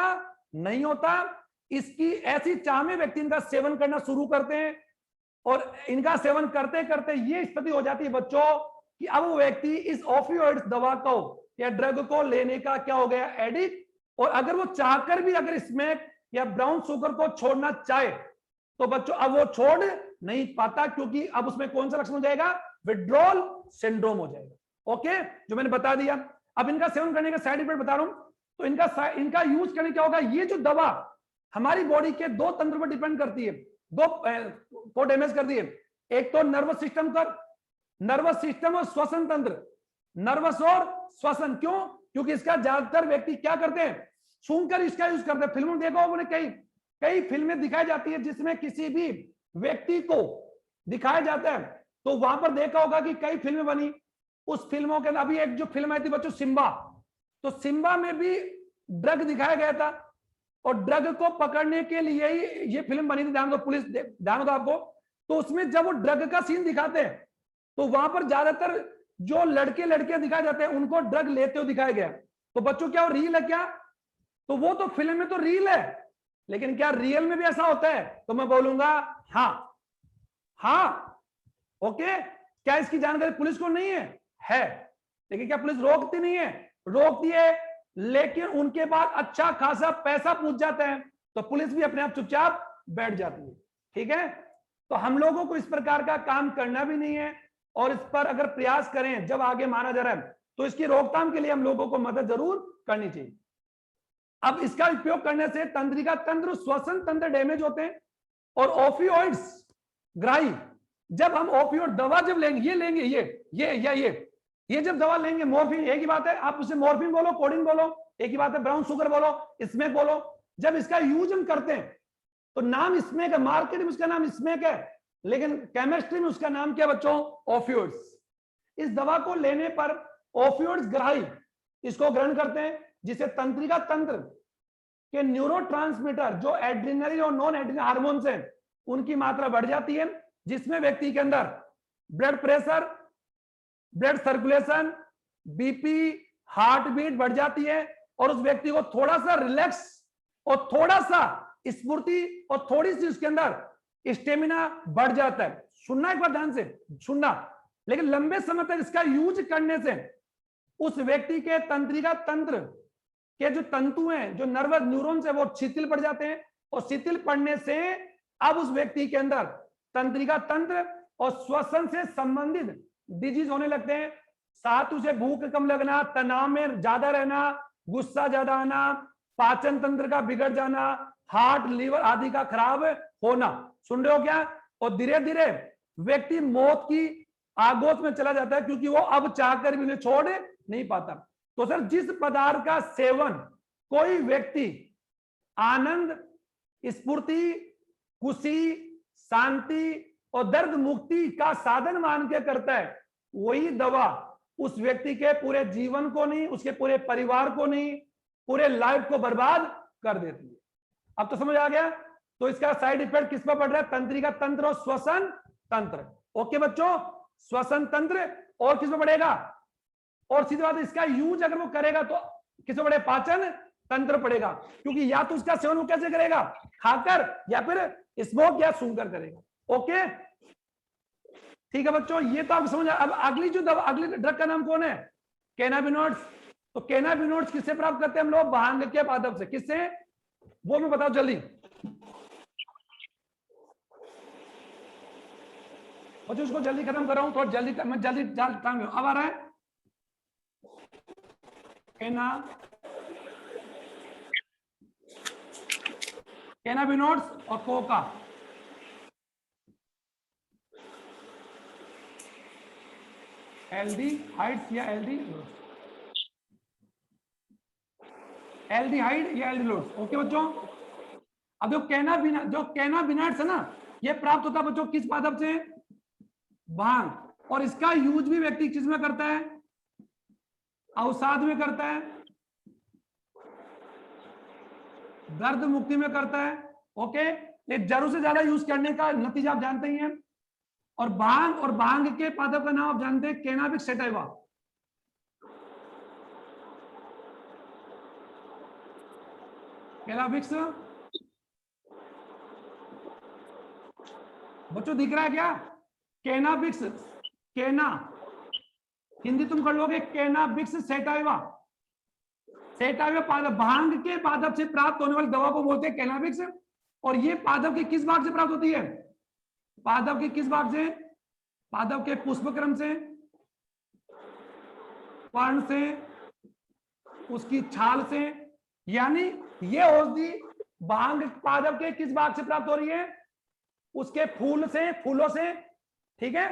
नहीं होता। इसकी ऐसी चाह में व्यक्ति इनका सेवन करना शुरू करते हैं, और इनका सेवन करते करते ये स्थिति हो जाती है बच्चों कि अब वो व्यक्ति इस ओपियोइड्स दवा को या ड्रग को लेने का क्या हो गया? एडिक्ट। और अगर वो चाहकर भी अगर स्मैक या ब्राउन शुगर को छोड़ना चाहे तो बच्चों अब वो छोड़ नहीं पाता, क्योंकि अब उसमें कौन सा लक्षण हो जाएगा? विड्रॉल सिंड्रोम हो जाएगा। ओके, जो मैंने बता दिया। अब इनका सेवन करने का साइड इफेक्ट बता रहा हूं, तो इनका यूज करने क्या होगा? ये जो दवा हमारी बॉडी के दो तंत्र पर डिपेंड करती है, दो को डैमेज करती है। एक तो नर्वस सिस्टम और श्वसन तंत्र। नर्वस और श्वसन, क्यों? क्योंकि इसका ज्यादातर व्यक्ति क्या करते हैं? सूंघकर इसका यूज करते हैं। फिल्मों में देखो आपने, कई फिल्में दिखाई जाती है जिसमें किसी भी व्यक्ति को दिखाया जाता है, तो वहां पर देखा होगा कि कई फिल्में बनी, उस फिल्मों के अभी एक जो फिल्म आई थी बच्चों सिम्बा, तो सिम्बा में भी ड्रग दिखाया गया था, और ड्रग को पकड़ने के लिए ही ये फिल्म बनी थी। ध्यान दो, पुलिस ध्यान होता आपको, तो उसमें जब वो ड्रग का सीन दिखाते हैं तो वहां पर ज्यादातर जो लड़के लड़कियां दिखाए जाते हैं उनको ड्रग लेते हुए दिखाया गया। तो बच्चों क्या वो रील है क्या? तो वो तो फिल्म में तो रील है, लेकिन क्या रियल में भी ऐसा होता है? तो मैं बोलूंगा हाँ। ओके, क्या इसकी जानकारी पुलिस को नहीं है? लेकिन क्या पुलिस रोकती नहीं है? रोकती है, लेकिन उनके बाद अच्छा खासा पैसा पूछ जाता है, तो पुलिस भी अपने आप चुपचाप बैठ जाती है। ठीक है, तो हम लोगों को इस प्रकार का काम करना भी नहीं है, और इस पर अगर प्रयास करें जब आगे माना जा रहा है तो इसकी रोकथाम के लिए हम लोगों को मदद जरूर करनी चाहिए। अब इसका उपयोग करने से तंत्रिका तंत्र, श्वसन तंत्र डैमेज होते हैं, और ओपियोइड्स ग्राही। जब हम ओपियोइड दवा जब लेंगे, ये जब दवा लेंगे, मॉर्फिन, एक ही बात है, आप उसे मॉर्फिन बोलो, कोडिन बोलो, एक ही बात है, ब्राउन शुगर बोलो, स्मैक बोलो। जब इसका यूज हम करते हैं तो नाम स्मैक है, मार्केट में उसका नाम स्मैक है, लेकिन केमिस्ट्री में उसका नाम क्या बच्चों? ओपियोइड्स। इस दवा को लेने पर ओपियोइड्स ग्राही इसको ग्रहण करते हैं, जिसे तंत्रिका तंत्र के न्यूरोट्रांसमीटर जो एड्रिनलिन और नॉन एड्रिनल हार्मोन्स हैं उनकी मात्रा बढ़ जाती है, जिसमें व्यक्ति के अंदर blood pressure, blood circulation, BP, heart beat बढ़ जाती है, और उस व्यक्ति को थोड़ा सा रिलैक्स और थोड़ा सा स्फूर्ति और थोड़ी सी उसके अंदर स्टेमिना बढ़ जाता है। सुनना एक बार ध्यान से सुनना, लेकिन लंबे समय तक इसका यूज करने से उस व्यक्ति के तंत्रिका तंत्र के जो तंतु हैं, जो नर्वस न्यूरॉन्स है, वो शिथिल पड़ जाते हैं, और शिथिल पड़ने से अब उस व्यक्ति के अंदर तंत्रिका तंत्र और श्वसन से संबंधित डिजीज होने लगते हैं। साथ उसे भूख कम लगना, तनाव में ज्यादा रहना, गुस्सा ज्यादा आना, पाचन तंत्र का बिगड़ जाना, हार्ट लिवर आदि का खराब होना। सुन रहे हो क्या? और धीरे धीरे व्यक्ति मौत की आगोश में चला जाता है, क्योंकि वो अब चाहकर भी उन्हें छोड़ नहीं पाता। तो सर जिस पदार्थ का सेवन कोई व्यक्ति आनंद, स्फूर्ति, खुशी, शांति और दर्द मुक्ति का साधन मान के करता है, वही दवा उस व्यक्ति के पूरे जीवन को नहीं, उसके पूरे परिवार को नहीं, पूरे लाइफ को बर्बाद कर देती है। अब तो समझ आ गया? तो इसका साइड इफेक्ट किस पर पड़ रहा है? तंत्रिका तंत्र और श्वसन तंत्र। ओके बच्चों, श्वसन तंत्र और किस पर पड़ेगा? और सीधी बात, इसका यूज अगर वो करेगा तो किस पर पड़ेगा? पाचन तंत्र पड़ेगा, क्योंकि या तो उसका सेवन वो कैसे करेगा? खाकर, या फिर स्मोक या सूंघकर करेगा। ओके ठीक है बच्चों, ये तो आप समझ। अब अगली जो दवा, अगली ड्रग का नाम कौन है? कैनाबिनॉइड्स। तो कैनाबिनॉइड्स किससे प्राप्त करते हैं हम लोग? भांग के पादप से। किससे? वो मैं बताओ जल्दी बच्चों, उसको जल्दी खत्म कर रहा हूं, थोड़ा जल्दी, मैं जल्दी टाइम अब आ रहा है। कैनाबिनॉइड्स और कोका। एल्डिहाइड्स या एल्डिहाइड या एल्डिलोइड्स। ओके बच्चों, अब जो कैनाबिनॉइड्स है ना, ये प्राप्त होता है बच्चों किस पादप से? भांग। और इसका यूज भी व्यक्ति किस में करता है? अवसाद में करता है, दर्द मुक्ति में करता है। ओके, ये जरूर से ज्यादा यूज करने का नतीजा आप जानते ही हैं। और भांग के पादप का नाम आप जानते हैं? Cannabis sativa. कैनाबिस बच्चों दिख रहा है क्या? कैनाबिस, कैना हिंदी तुम कर लोगे, कैनाबिस सैटिवा। सैटिवा पादप, भांग के पादप से प्राप्त होने वाली दवा को बोलते हैं कैनाबिस। और ये पादप के किस भाग से प्राप्त होती है? पादप के किस भाग से? पादप के पुष्पक्रम से, पर्ण से, उसकी छाल से। यानी ये औषधि भांग पादप के किस भाग से प्राप्त हो रही है? उसके फूल से, फूलों से, ठीक है,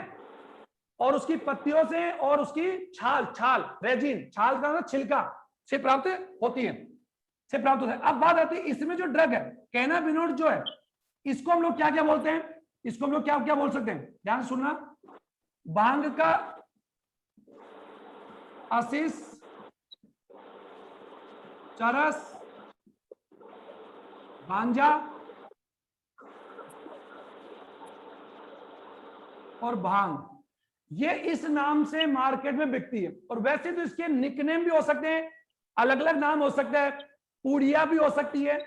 और उसकी पत्तियों से, और उसकी छाल रेजिन, छाल का छिलका से प्राप्त होती है, से प्राप्त होता है। अब बात आती है इसमें जो ड्रग है कैनाबिनॉइड जो है, इसको हम लोग क्या क्या बोलते हैं? इसको हम लोग क्या क्या बोल सकते हैं? ध्यान सुनना। भांग का आशीष, चरस, गांजा और भांग, ये इस नाम से मार्केट में बिकती है। और वैसे तो इसके निकनेम भी हो सकते हैं, अलग अलग नाम हो सकता है। पुड़िया भी हो सकती है,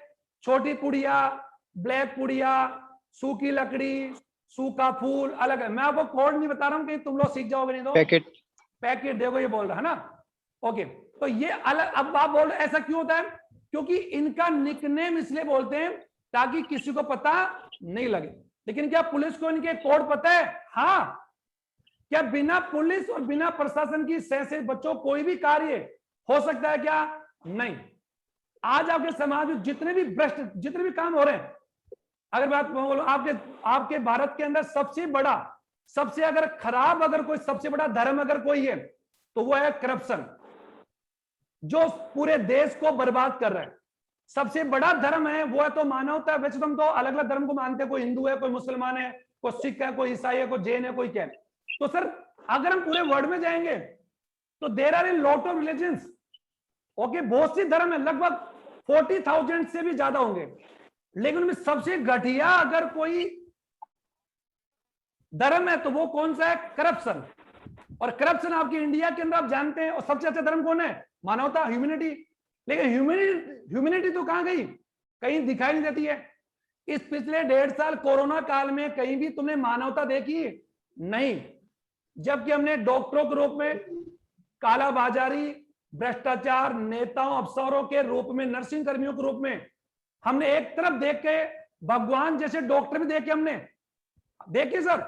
छोटी पुड़िया, ब्लैक पुड़िया, सूखी लकड़ी, सूखा फूल, अलग है। मैं आपको कोड नहीं बता रहा हूं कि तुम लोग सीख जाओगे नहीं तो। पैकेट देखो, ये बोल रहा है ना। ओके, तो ये अलग। अब आप बोल रहे ऐसा क्यों होता है? क्योंकि इनका निकनेम इसलिए बोलते हैं ताकि किसी को पता नहीं लगे। लेकिन क्या पुलिस को इनके कोड पता है? हाँ। क्या बिना पुलिस और बिना प्रशासन की सह से बच्चों कोई भी कार्य हो सकता है क्या? नहीं। आज आपके समाज में जितने भी भ्रष्ट, जितने भी काम हो रहे हैं, अगर बात बोलो आपके भारत के अंदर सबसे बड़ा, सबसे अगर खराब, अगर कोई सबसे बड़ा धर्म अगर कोई है तो वो है करप्शन, जो पूरे देश को बर्बाद कर रहा है। सबसे बड़ा धर्म है वो है तो मानवता। वैसे तो हम तो अलग अलग धर्म को मानते हैं, कोई हिंदू है, कोई मुसलमान है, कोई सिख है, कोई ईसाई है, कोई जैन है, कोई क्या है। तो सर अगर हम पूरे वर्ल्ड में जाएंगे तो there are a lot of religions. Okay, बहुत सी धर्म है, लगभग 40,000 से भी ज्यादा होंगे। लेकिन उनमें सबसे घटिया अगर कोई धर्म है तो वो कौन सा है? करप्शन। और करप्शन आपके इंडिया के अंदर आप जानते हैं। और सबसे अच्छा धर्म कौन है? मानवता, ह्यूमैनिटी। लेकिन ह्यूमैनिटी तो कहां गई? कहीं दिखाई नहीं देती है। इस पिछले 1.5 साल कोरोना काल में कहीं भी तुमने मानवता देखी? नहीं। जबकि हमने डॉक्टरों के रूप में कालाबाजारी, भ्रष्टाचार, नेताओं, अफसरों के रूप में, नर्सिंग कर्मियों के रूप में हमने एक तरफ देख के भगवान जैसे डॉक्टर भी देखे, हमने देखे सर।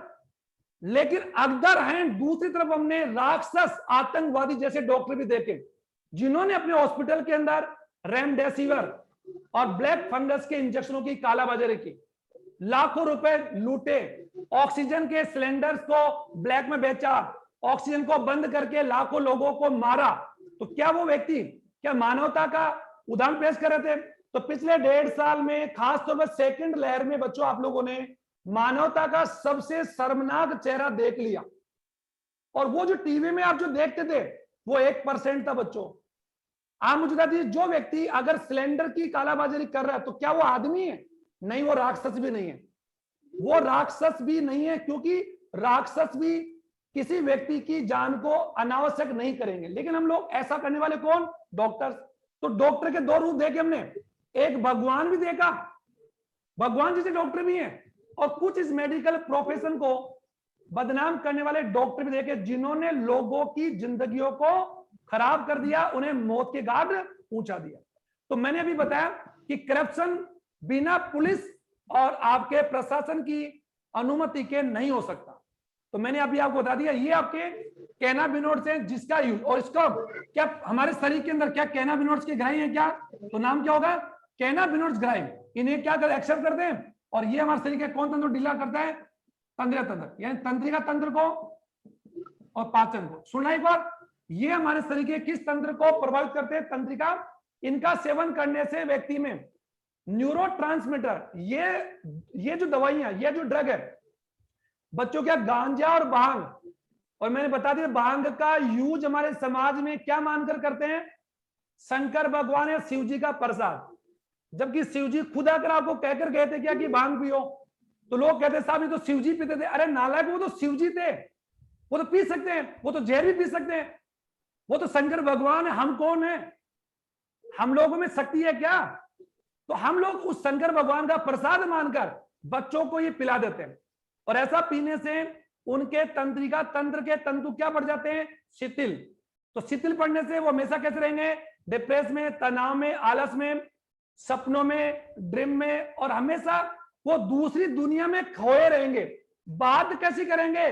लेकिन अदर हैंड दूसरी तरफ हमने राक्षस, आतंकवादी जैसे डॉक्टर भी देखे, जिन्होंने अपने हॉस्पिटल के अंदर रेमडेसिविर और ब्लैक फंगस के इंजेक्शनों की कालाबाजारी की, लाखों रुपए लूटे, ऑक्सीजन के सिलेंडर्स को ब्लैक में बेचा, ऑक्सीजन को बंद करके लाखों लोगों को मारा। तो क्या वो व्यक्ति क्या मानवता का उदाहरण पेश कर रहे थे? तो पिछले 1.5 साल में खासतौर पर सेकंड लहर में बच्चों आप लोगों ने मानवता का सबसे शर्मनाक चेहरा देख लिया। और वो जो टीवी में आप जो देखते थे वो 1% था बच्चों। आप मुझे बता दीजिए, जो व्यक्ति अगर सिलेंडर की कालाबाजारी कर रहा है तो क्या वो आदमी है? नहीं, वो राक्षस भी नहीं है। वो राक्षस भी नहीं है, क्योंकि राक्षस भी किसी व्यक्ति की जान को अनावश्यक नहीं करेंगे। लेकिन हम लोग ऐसा करने वाले कौन? डॉक्टर्स। तो डॉक्टर के 2 रूप देखे हमने, एक भगवान भी देखा, भगवान जैसे डॉक्टर भी हैं, और कुछ इस मेडिकल प्रोफेशन को बदनाम करने वाले डॉक्टर भी देखे, जिन्होंने लोगों की जिंदगियों को खराब कर दिया, उन्हें मौत के घाट पहुंचा दिया। तो मैंने अभी बताया कि करप्शन बिना पुलिस और आपके प्रशासन की अनुमति के नहीं हो सकता। तो मैंने अभी आपको बता दिया, ये आपके कैनाबिनोइड्स हैं, जिसका यूज, और इसका क्या हमारे शरीर के अंदर क्या कैनाबिनोइड्स के ग्राही हैं क्या? तो नाम क्या होगा? कैनाबिनोइड्स ग्राही। इन्हें क्या कर एक्सेप्ट करते हैं, और ये हमारे शरीर के कौन तंत्र ढीला करता है? तंत्रिका तंत्र, यानी तंत्रिका तंत्र को और पाचन को। सुनना एक बार, ये हमारे शरीर के किस तंत्र को प्रभावित करते हैं? तंत्रिका। इनका सेवन करने से व्यक्ति में न्यूरोट्रांसमीटर, ये जो दवाइयां, ये जो ड्रग है बच्चों, क्या गांजा और भांग, और मैंने बता दिया भांग का यूज हमारे समाज में क्या मानकर करते हैं? शंकर भगवान या शिव जी का प्रसाद। जबकि शिव जी खुद आकर आपको कहकर गए थे क्या कि भांग पियो, तो लोग कहते साहब ये तो शिव जी पीते थे। अरे नालायक, वो तो शिव जी थे, वो तो पी सकते हैं, वो तो जहर भी पी सकते हैं, वो तो शंकर भगवान है। हम कौन है? हम लोगों में शक्ति है क्या? तो हम लोग उस शंकर भगवान का प्रसाद मानकर बच्चों को ये पिला देते हैं, और ऐसा पीने से उनके तंत्रिका तंत्र के तंतु क्या बढ़ जाते हैं? शिथिल। तो शिथिल पड़ने से वो हमेशा कैसे रहेंगे? डिप्रेस में, तनाव में, आलस में, सपनों में, ड्रीम में, और हमेशा वो दूसरी दुनिया में खोए रहेंगे। बात कैसी करेंगे?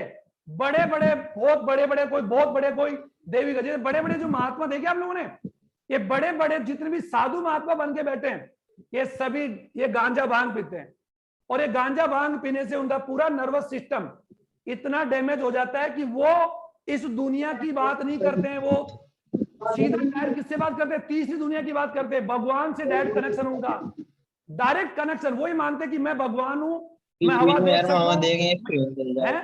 बड़े बड़े, बहुत बड़े बड़े, कोई बहुत बड़े, कोई देवी गजे, बड़े बड़े जो महात्मा देखे आप लोगों ने, ये बड़े बड़े जितने भी साधु महात्मा बन के बैठे हैं, ये सभी ये गांजा भांग पीते हैं। और ये गांजा भांग पीने से उनका पूरा नर्वस सिस्टम इतना डैमेज हो जाता है कि वो इस दुनिया की बात नहीं करते हैं, वो सीधा डायरेक्ट किससे बात करते हैं? तीसरी दुनिया की बात करते हैं। भगवान से डायरेक्ट कनेक्शन, उनका डायरेक्ट कनेक्शन। वही मानते हैं कि मैं भगवान हूं, मैं हवा देख सकता हूं।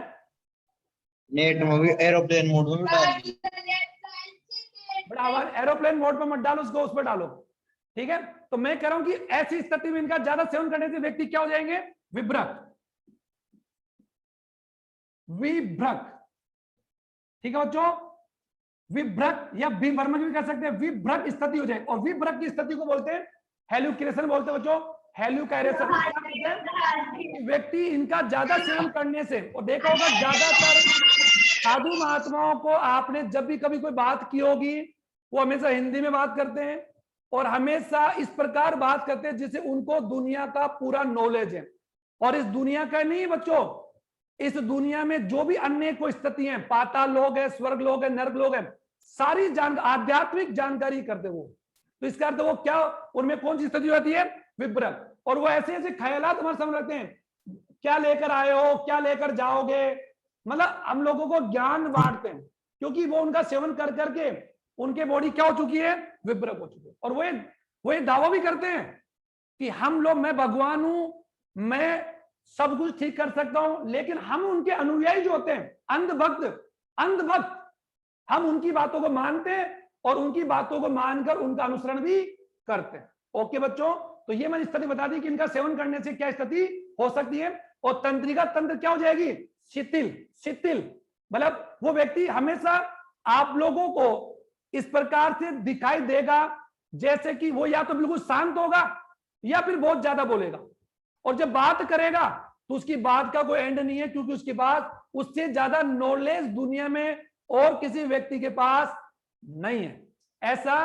नेट में भी एरोप्लेन मोड में डाल, बट आवाज एरोप्लेन मोड पर मत डालो, उसको उस पर डालो, ठीक है? तो मैं कह रहा हूं कि ऐसी स्थिति में इनका ज्यादा सेवन करने से व्यक्ति क्या हो जाएंगे? विभ्रक, विभ्रक, ठीक है बच्चों? विभ्रक या विभ्रमक भी कह सकते हैं, विभ्रक स्थिति हो जाए। और विभ्रक की स्थिति को बोलते हैं हेल्यूक्रेशन, बोलते हैं बच्चों, हेल्यूकैरेशन। व्यक्ति इनका ज्यादा सेवन करने से, और देखा होगा ज्यादातर साधु महात्माओं को आपने जब भी कभी कोई बात की होगी, वो हमेशा हिंदी में बात करते हैं, और हमेशा इस प्रकार बात करते हैं जिससे उनको दुनिया का पूरा नॉलेज है। और इस दुनिया का नहीं बच्चों, इस दुनिया में जो भी अन्य कोई स्थिति है, पाताल लोग है, स्वर्ग लोग है, नर्क लोग है, सारी आध्यात्मिक जानकारी करते वो। तो इसका अर्थ वो क्या, उनमें कौन सी स्थिति होती है? विभ्रक। और वो ऐसे ऐसे ख्यालात हमारे सामने रखते हैं, क्या लेकर आए हो, क्या लेकर जाओगे, मतलब हम लोगों को ज्ञान बांटते हैं, क्योंकि वो उनका सेवन कर करके उनके बॉडी क्या हो चुकी है? विभ्रक हो चुकी है। और वो ये दावा भी करते हैं कि हम लोग, मैं भगवान हूं, मैं सब कुछ ठीक कर सकता हूं। लेकिन हम उनके अनुयायी जो होते हैं, अंधभक्त, हम उनकी बातों को मानते हैं और उनकी बातों को मानकर उनका अनुसरण भी करते हैं। ओके बच्चों, तो ये मैंने स्थिति बता दी कि इनका सेवन करने से क्या स्थिति हो सकती है। और तंत्रिका तंत्र क्या हो जाएगी? शिथिल। मतलब वो व्यक्ति हमेशा आप लोगों को इस प्रकार से दिखाई देगा जैसे कि वो या तो बिल्कुल शांत होगा या फिर बहुत ज्यादा बोलेगा, और जब बात करेगा तो उसकी बात का कोई एंड नहीं है, क्योंकि उसके पास उससे ज्यादा नॉलेज दुनिया में और किसी व्यक्ति के पास नहीं है। ऐसा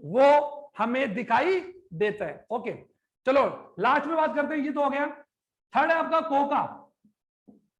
वो हमें दिखाई देता है। ओके, चलो लास्ट में बात करते हैं। ये तो हो गया। थर्ड है आपका कोका।